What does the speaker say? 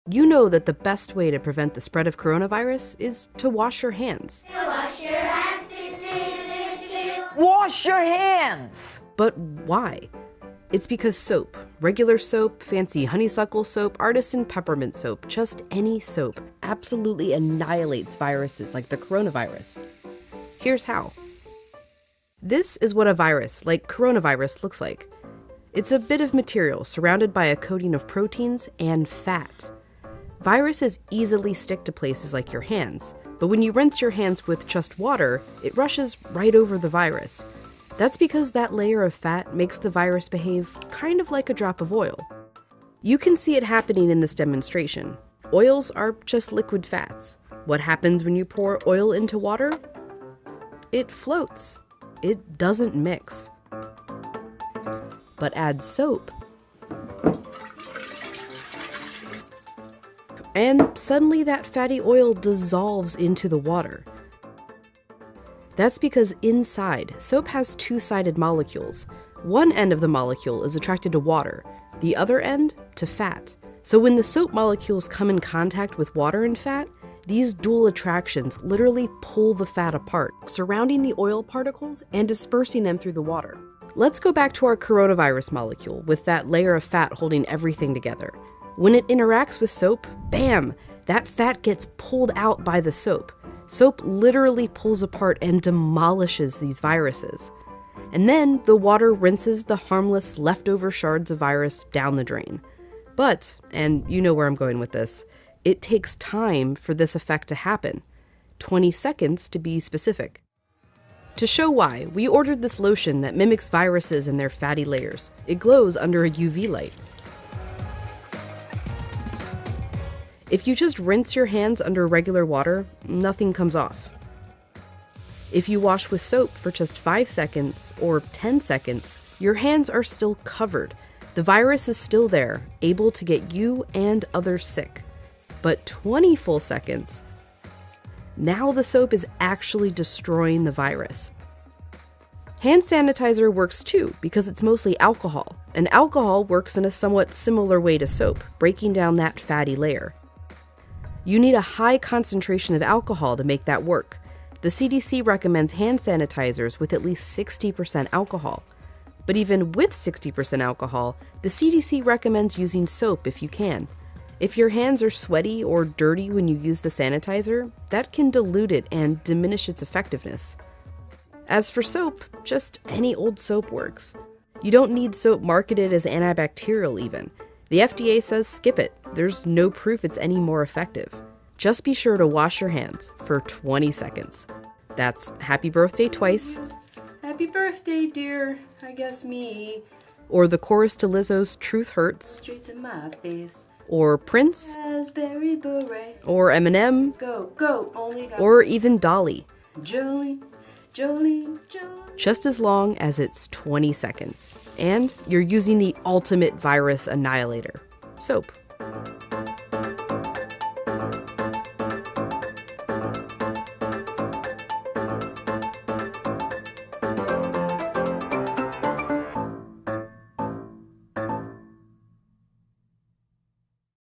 You know that the best way to prevent the spread of coronavirus is to wash your hands. Wash your hands. Wash your hands! But why? It's because soap, regular soap, fancy honeysuckle soap, artisan peppermint soap, just any soap, absolutely annihilates viruses like the coronavirus. Here's how. This is what a virus, like coronavirus, looks like. It's a bit of material surrounded by a coating of proteins and fat. Viruses easily stick to places like your hands, but when you rinse your hands with just water, it rushes right over the virus. That's because that layer of fat makes the virus behave kind of like a drop of oil. You can see it happening in this demonstration. Oils are just liquid fats. What happens when you pour oil into water? It floats. It doesn't mix. But add soap, and suddenly that fatty oil dissolves into the water. That's because inside, soap has two-sided molecules. One end of the molecule is attracted to water, the other end to fat. So when the soap molecules come in contact with water and fat, these dual attractions literally pull the fat apart, surrounding the oil particles and dispersing them through the water. Let's go back to our coronavirus molecule with that layer of fat holding everything together. When it interacts with soap, bam, that fat gets pulled out by the soap. Soap literally pulls apart and demolishes these viruses. And then the water rinses the harmless leftover shards of virus down the drain. But, and you know where I'm going with this, it takes time for this effect to happen. 20 seconds to be specific. To show why, we ordered this lotion that mimics viruses and their fatty layers. It glows under a UV light. If you just rinse your hands under regular water, nothing comes off. If you wash with soap for just 5 seconds or 10 seconds, your hands are still covered. The virus is still there, able to get you and others sick. But 20 full seconds, now the soap is actually destroying the virus. Hand sanitizer works too because it's mostly alcohol, and alcohol works in a somewhat similar way to soap, breaking down that fatty layer. You need a high concentration of alcohol to make that work. The CDC recommends hand sanitizers with at least 60% alcohol. But even with 60% alcohol, the CDC recommends using soap if you can. If your hands are sweaty or dirty when you use the sanitizer, that can dilute it and diminish its effectiveness. As for soap, just any old soap works. You don't need soap marketed as antibacterial even. The FDA says skip it. There's no proof it's any more effective. Just be sure to wash your hands for 20 seconds. That's happy birthday twice. Happy birthday, dear. I guess me. Or the chorus to Lizzo's Truth Hurts. Straight to my face. Or Prince. Raspberry beret. Or Eminem. Go, go, only got. Or even Dolly. Jolene, Jolene, Jolene. Just as long as it's 20 seconds. And you're using the ultimate virus annihilator, soap.